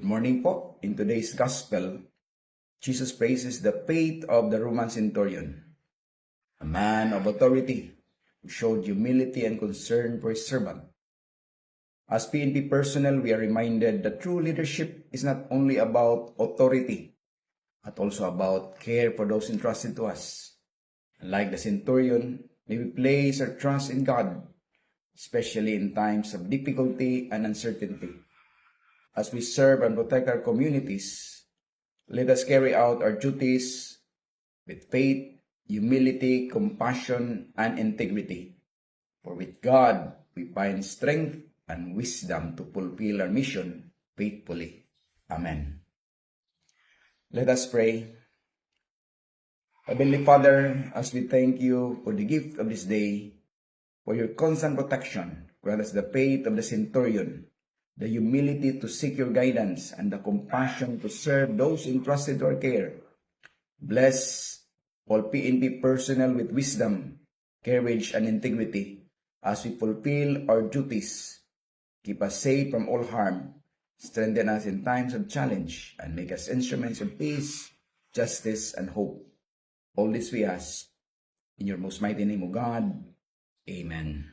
Good morning po. In today's gospel, Jesus praises the faith of the Roman centurion, a man of authority who showed humility and concern for his servant. As PNP personnel, we are reminded that true leadership is not only about authority, but also about care for those entrusted to us. Like the centurion, may we place our trust in God, especially in times of difficulty and uncertainty. As we serve and protect our communities, let us carry out our duties with faith, humility, compassion, and integrity. For with God, we find strength and wisdom to fulfill our mission faithfully. Amen. Let us pray. Heavenly Father, as we thank you for the gift of this day, for your constant protection, grant us the faith of the centurion, the humility to seek your guidance, and the compassion to serve those entrusted to our care. Bless all PNP personnel with wisdom, courage, and integrity as we fulfill our duties. Keep us safe from all harm, strengthen us in times of challenge, and make us instruments of peace, justice, and hope. All this we ask in your most mighty name, O God. Amen.